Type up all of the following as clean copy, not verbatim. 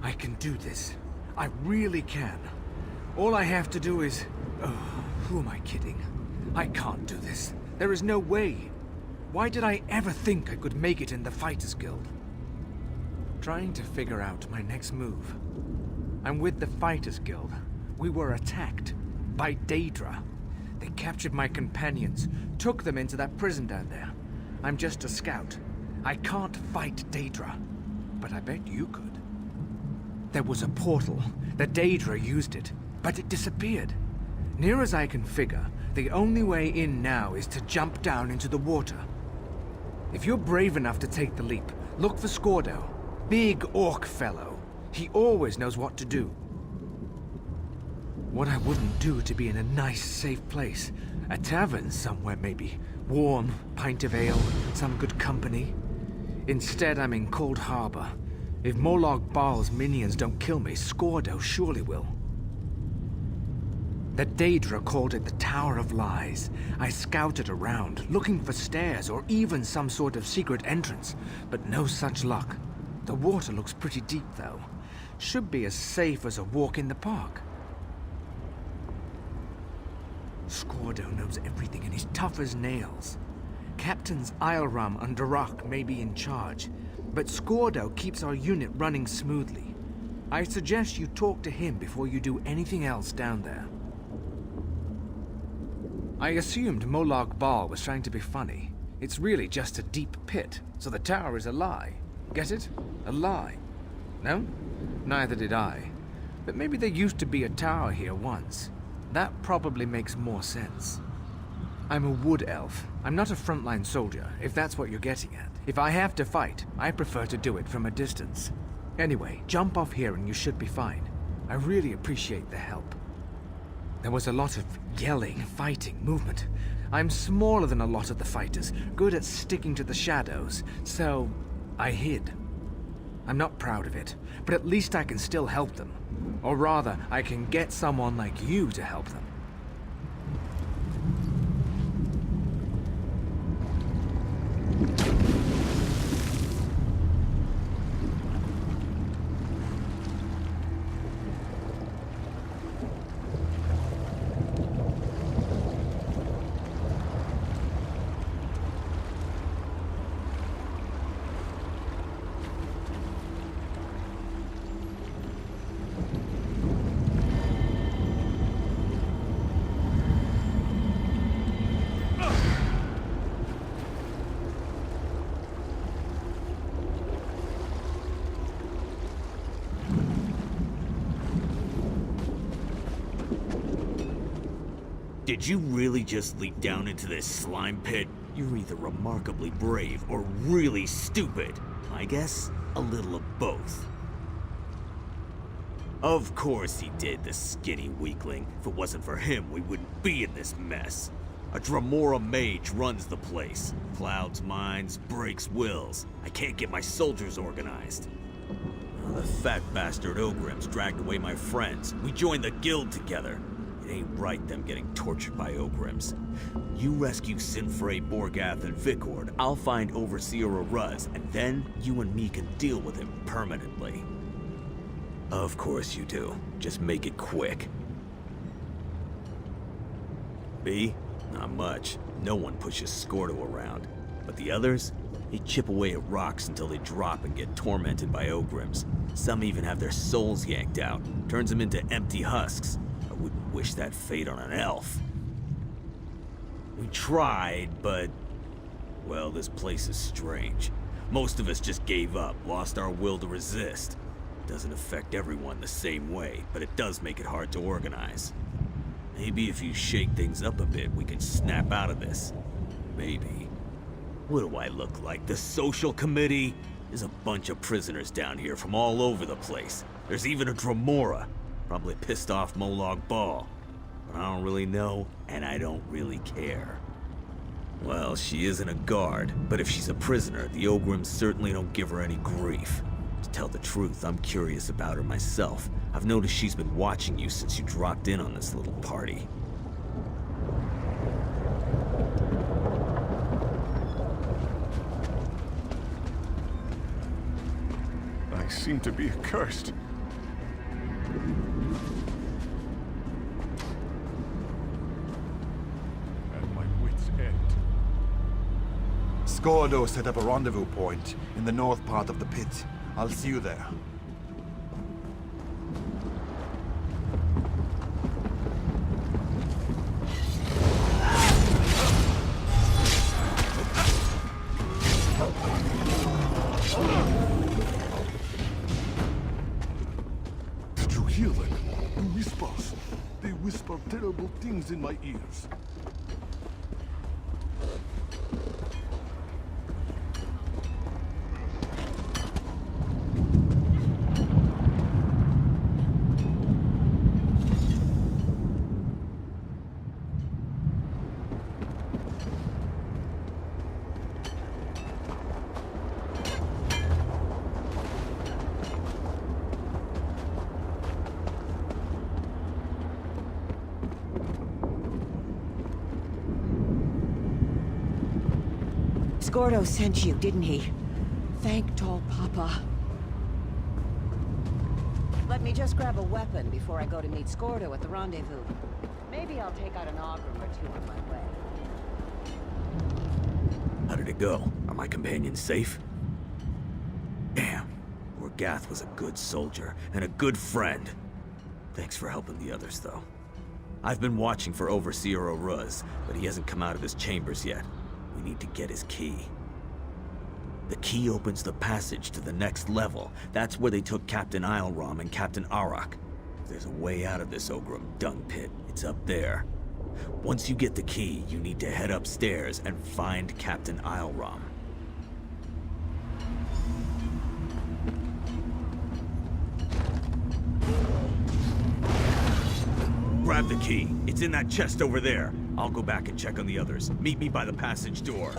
I can do this. I really can. All I have to do is... Oh, who am I kidding? I can't do this. There is no way. Why did I ever think I could make it in the Fighters Guild? Trying to figure out my next move. I'm with the Fighters Guild. We were attacked by Daedra. They captured my companions, took them into that prison down there. I'm just a scout. I can't fight Daedra, but I bet you could. There was a portal. The Daedra used it, but it disappeared. Near as I can figure, the only way in now is to jump down into the water. If you're brave enough to take the leap, look for Scordo. Big orc fellow. He always knows what to do. What I wouldn't do to be in a nice, safe place. A tavern somewhere, maybe. Warm, pint of ale, some good company. Instead, I'm in Cold Harbor. If Molag Bal's minions don't kill me, Scordo surely will. The Daedra called it the Tower of Lies. I scouted around, looking for stairs or even some sort of secret entrance, but no such luck. The water looks pretty deep, though. Should be as safe as a walk in the park. Scordo knows everything and he's tough as nails. Captains Ilram and Darak may be in charge, but Scordo keeps our unit running smoothly. I suggest you talk to him before you do anything else down there. I assumed Molag Bal was trying to be funny. It's really just a deep pit, so the tower is a lie. Get it? A lie. No? Neither did I. But maybe there used to be a tower here once. That probably makes more sense. I'm a wood elf. I'm not a frontline soldier, if that's what you're getting at. If I have to fight, I prefer to do it from a distance. Anyway, jump off here and you should be fine. I really appreciate the help. There was a lot of yelling, fighting, movement. I'm smaller than a lot of the fighters, good at sticking to the shadows, so I hid. I'm not proud of it, but at least I can still help them. Or rather, I can get someone like you to help them. Did you really just leap down into this slime pit? You're either remarkably brave or really stupid. I guess a little of both. Of course he did, the skinny weakling. If it wasn't for him, we wouldn't be in this mess. A Dremora mage runs the place. Clouds minds, breaks wills. I can't get my soldiers organized. The fat bastard Ogrims dragged away my friends. We joined the guild together. It ain't right them getting tortured by Ogrims. You rescue Sinfrey, Borgath, and Vikord. I'll find Overseer Aruz, and then you and me can deal with him permanently. Of course you do. Just make it quick. B? Not much. No one pushes Scordo around. But the others? They chip away at rocks until they drop and get tormented by Ogrims. Some even have their souls yanked out. Turns them into empty husks. I wouldn't wish that fate on an elf. We tried, but... well, this place is strange. Most of us just gave up, lost our will to resist. Doesn't affect everyone the same way, but it does make it hard to organize. Maybe if you shake things up a bit, we can snap out of this. Maybe. What do I look like? The social committee? There's a bunch of prisoners down here from all over the place. There's even a Dremora. Probably pissed off Molag Bal. But I don't really know, and I don't really care. Well, she isn't a guard, but if she's a prisoner, the Ogrims certainly don't give her any grief. To tell the truth, I'm curious about her myself. I've noticed she's been watching you since you dropped in on this little party. seem to be accursed. At my wit's end. Skordo set up a rendezvous point in the north part of the pit. I'll see you there. Did you hear them? The whispers. They whisper terrible things in my ears. Skordo sent you, didn't he? Thank Tall Papa. Let me just grab a weapon before I go to meet Skordo at the rendezvous. Maybe I'll take out an Ogrim or two on my way. How did it go? Are my companions safe? Damn. Orgath was a good soldier and a good friend. Thanks for helping the others, though. I've been watching for Overseer Oruz, but he hasn't come out of his chambers yet. We need to get his key. The key opens the passage to the next level. That's where they took Captain Isleram and Captain Arak. If there's a way out of this Ogrim dung pit, it's up there. Once you get the key, you need to head upstairs and find Captain Isleram. Grab the key. It's in that chest over there. I'll go back and check on the others. Meet me by the passage door.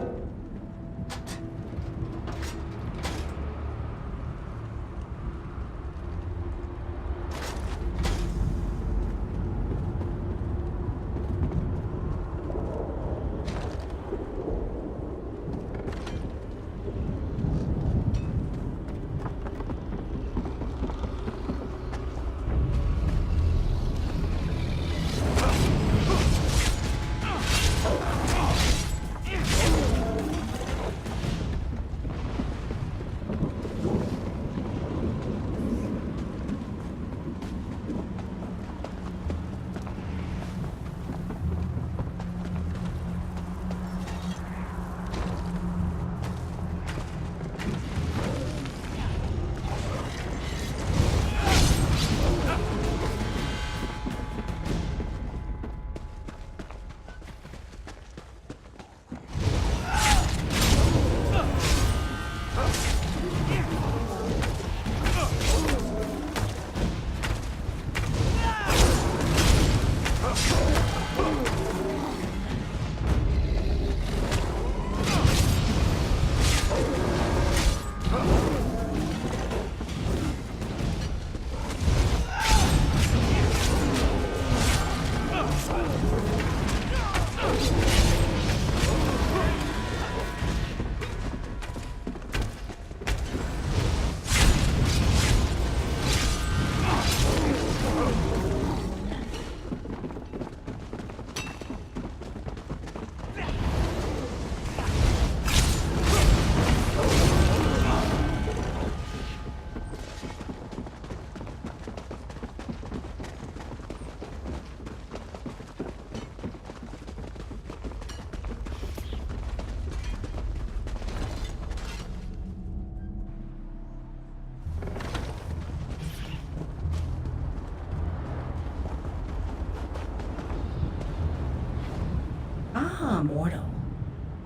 Ah, mortal.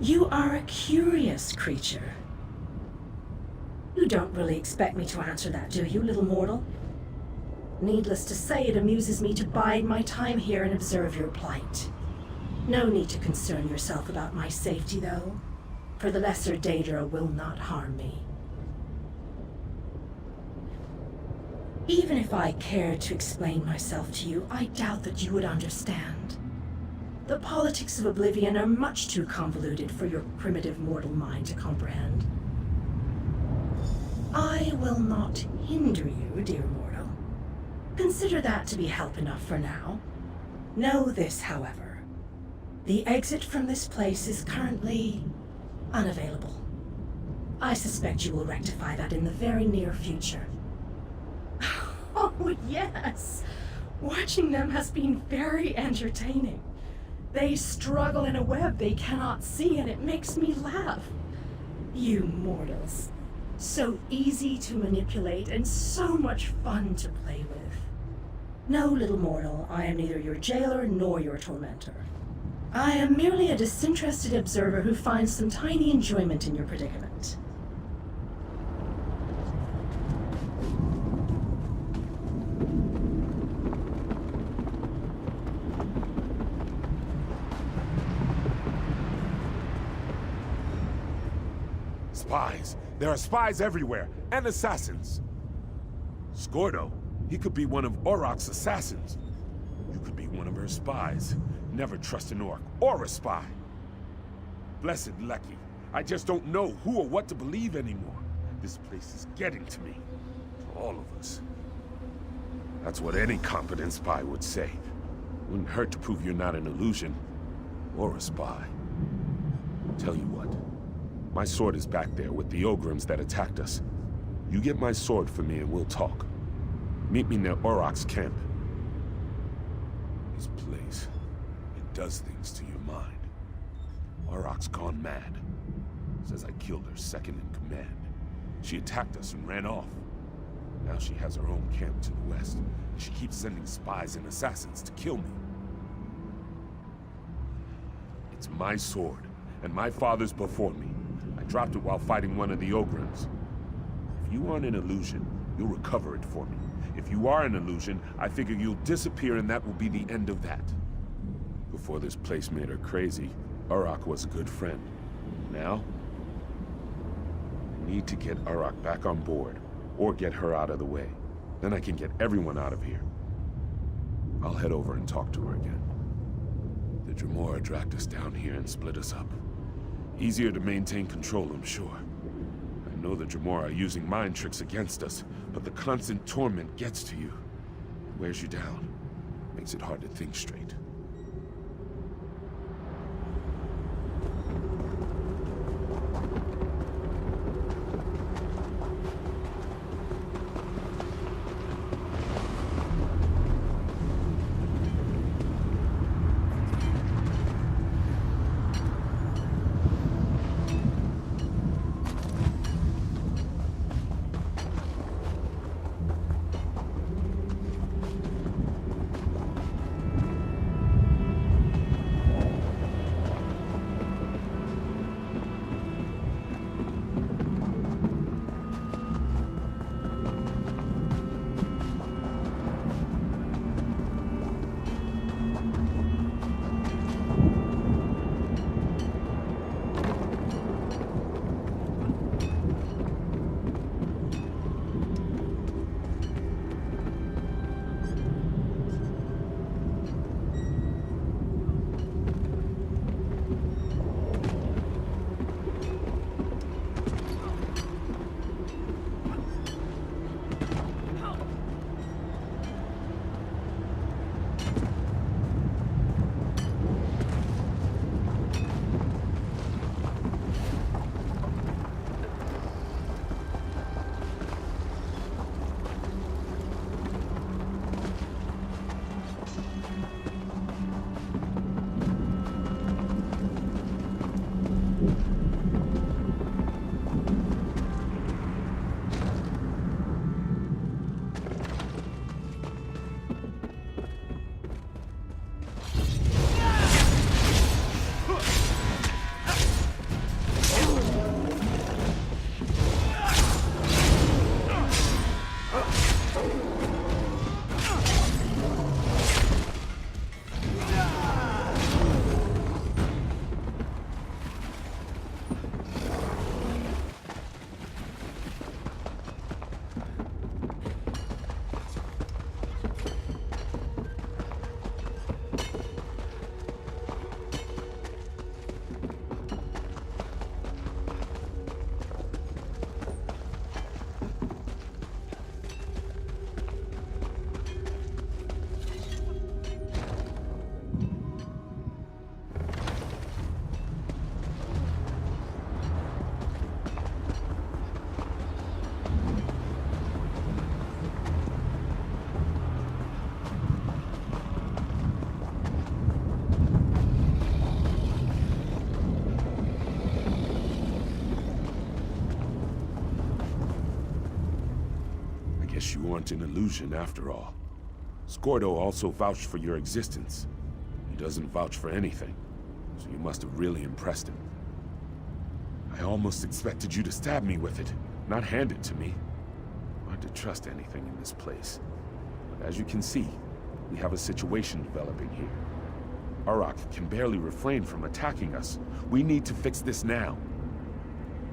You are a curious creature. You don't really expect me to answer that, do you, little mortal? Needless to say, it amuses me to bide my time here and observe your plight. No need to concern yourself about my safety, though, for the Lesser Daedra will not harm me. Even if I cared to explain myself to you, I doubt that you would understand. The politics of Oblivion are much too convoluted for your primitive mortal mind to comprehend. I will not hinder you, dear mortal. Consider that to be help enough for now. Know this, however. The exit from this place is currently unavailable. I suspect you will rectify that in the very near future. Oh, yes! Watching them has been very entertaining. They struggle in a web they cannot see, and it makes me laugh. You mortals. So easy to manipulate and so much fun to play with. No, little mortal, I am neither your jailer nor your tormentor. I am merely a disinterested observer who finds some tiny enjoyment in your predicament. Spies! There are spies everywhere, and assassins! Scordo, he could be one of Auroch's assassins. You could be one of her spies. Never trust an orc or a spy. Blessed Lecky, I just don't know who or what to believe anymore. This place is getting to me. To all of us. That's what any competent spy would say. Wouldn't hurt to prove you're not an illusion. Or a spy. Tell you what. My sword is back there with the Ogrims that attacked us. You get my sword for me and we'll talk. Meet me near Auroch's camp. This place, it does things to your mind. Auroch's gone mad. Says I killed her second in command. She attacked us and ran off. Now she has her own camp to the west. And she keeps sending spies and assassins to kill me. It's my sword, and my father's before me. I dropped it while fighting one of the Ogrims. If you aren't an illusion, you'll recover it for me. If you are an illusion, I figure you'll disappear and that will be the end of that. Before this place made her crazy, Auroch was a good friend. Now, I need to get Auroch back on board, or get her out of the way. Then I can get everyone out of here. I'll head over and talk to her again. The Dremora dragged us down here and split us up. Easier to maintain control, I'm sure. I know the Dremora are using mind tricks against us, but the constant torment gets to you. It wears you down. Makes it hard to think straight. guess you aren't an illusion after all. Scordo also vouched for your existence. He doesn't vouch for anything, so you must have really impressed him. I almost expected you to stab me with it, not hand it to me. Hard to trust anything in this place. But as you can see, we have a situation developing here. Auroch can barely refrain from attacking us. We need to fix this now.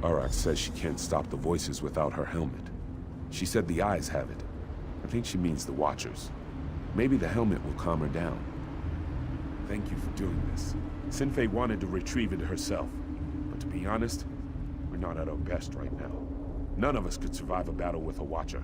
Auroch says she can't stop the voices without her helmet. She said the eyes have it. I think she means the Watchers. Maybe the helmet will calm her down. Thank you for doing this. Sinfei wanted to retrieve it herself. But to be honest, we're not at our best right now. None of us could survive a battle with a Watcher.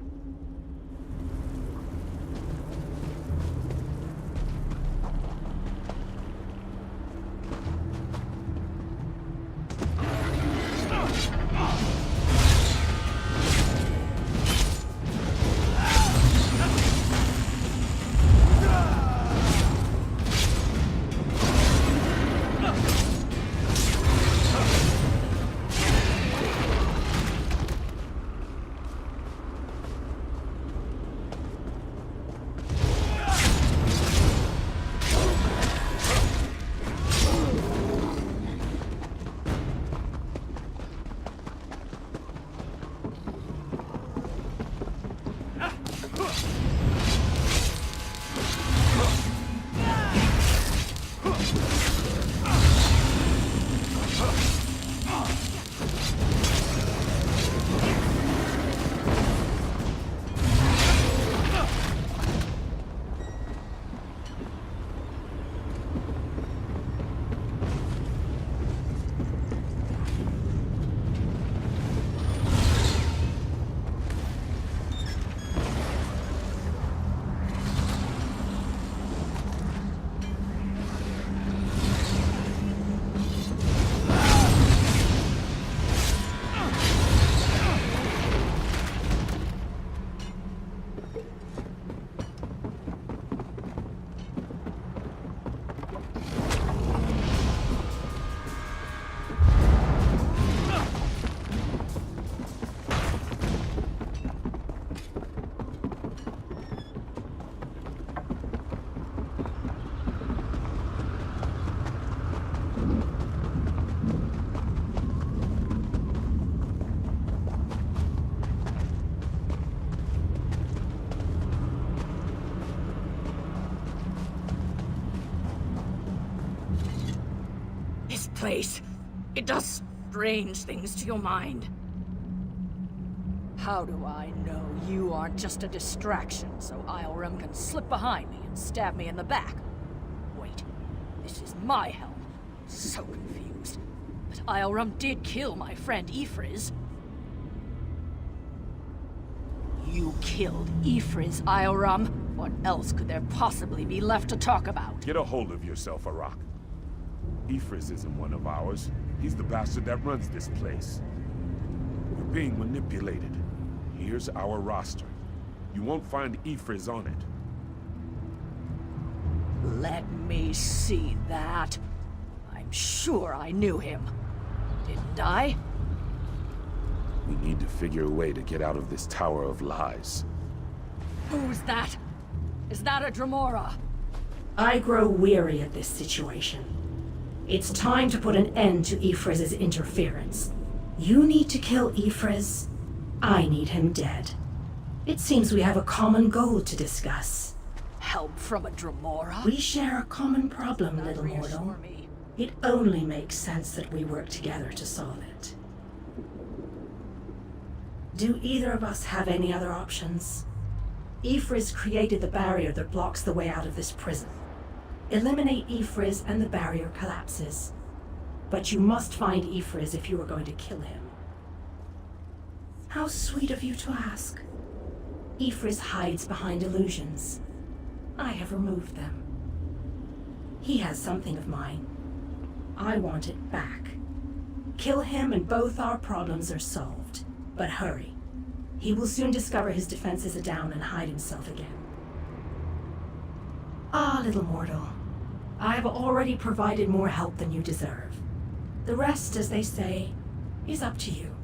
Place. It does strange things to your mind. How do I know you aren't just a distraction so Ioram can slip behind me and stab me in the back? Wait, this is my helm. So confused. But Ioram did kill my friend Ifriz. You killed Ifriz, Ioram. What else could there possibly be left to talk about? Get a hold of yourself, Auroch. Ifriz isn't one of ours. He's the bastard that runs this place. We're being manipulated. Here's our roster. You won't find Ifriz on it. Let me see that. I'm sure I knew him. Didn't I? We need to figure a way to get out of this tower of lies. Who's that? Is that a Dremora? I grow weary of this situation. It's time to put an end to Ifriz's interference. You need to kill Ifriz. I need him dead. It seems we have a common goal to discuss. Help from a Dremora? We share a common problem, little mortal. It only makes sense that we work together to solve it. Do either of us have any other options? Ifriz created the barrier that blocks the way out of this prison. Eliminate Ifriz and the barrier collapses. But you must find Ifriz if you are going to kill him. How sweet of you to ask. Ifriz hides behind illusions. I have removed them. He has something of mine. I want it back. Kill him and both our problems are solved. But hurry. He will soon discover his defenses are down and hide himself again. Ah, little mortal. I have already provided more help than you deserve. The rest, as they say, is up to you.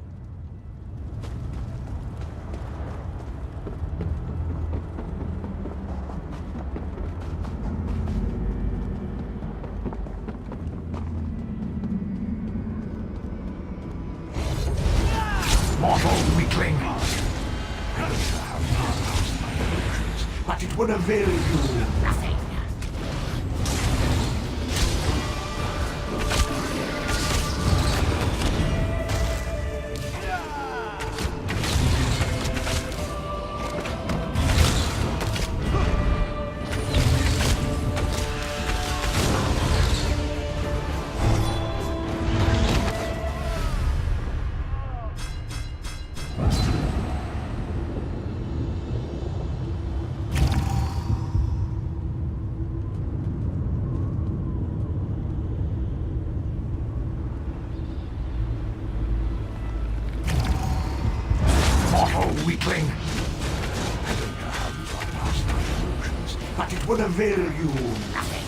Mortal weakling! I wish I had not lost my illusions, but it would avail you nothing. Weakling! I think I have got past my illusions, but it would avail you nothing.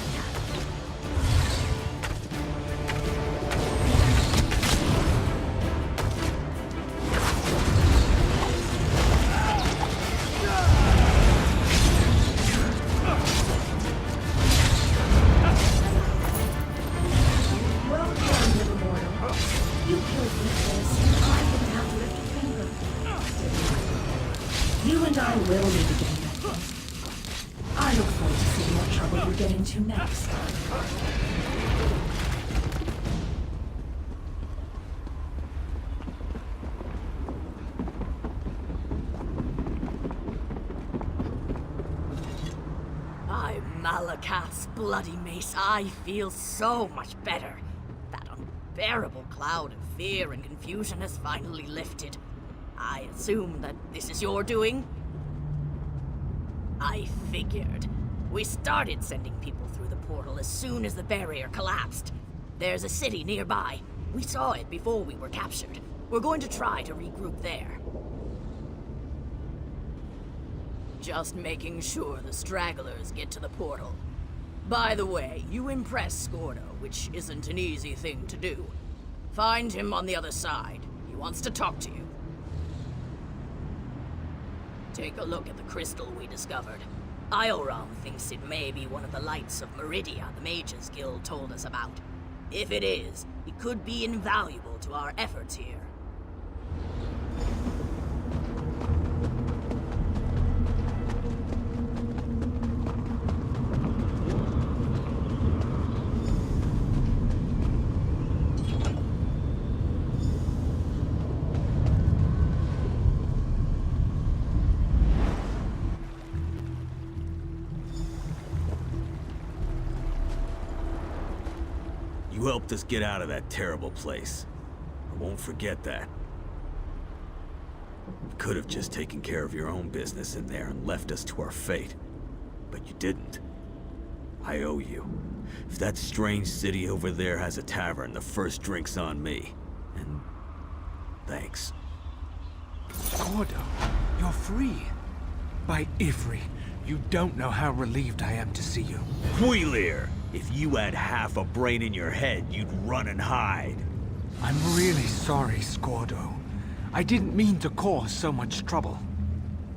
Well done, little mortal. You killed me first, and I didn't have to lift a finger. You and I will meet again, Becky. I look forward to seeing what trouble you get into next. By Malakath's bloody mace, I feel so much better. That unbearable cloud of fear and confusion has finally lifted. I assume that this is your doing? I figured. We started sending people through the portal as soon as the barrier collapsed. There's a city nearby. We saw it before we were captured. We're going to try to regroup there. Just making sure the stragglers get to the portal. By the way, you impressed Scordo, which isn't an easy thing to do. Find him on the other side. He wants to talk to you. Take a look at the crystal we discovered. Ioram thinks it may be one of the lights of Meridia the Mages Guild told us about. If it is, it could be invaluable to our efforts here. You helped us get out of that terrible place. I won't forget that. You could have just taken care of your own business in there and left us to our fate. But you didn't. I owe you. If that strange city over there has a tavern, the first drink's on me. And thanks. Scordo, you're free. By Ivry, you don't know how relieved I am to see you. Queelir! If you had half a brain in your head, you'd run and hide. I'm really sorry, Scordo. I didn't mean to cause so much trouble.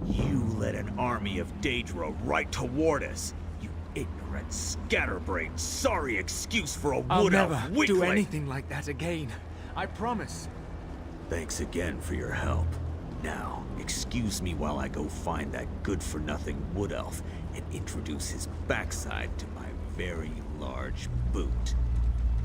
You led an army of Daedra right toward us. You ignorant, scatterbrained, sorry excuse for a I'll wood elf never do weakling. anything like that again. I promise. Thanks again for your help. Now, excuse me while I go find that good-for-nothing wood elf and introduce his backside to my very large boot.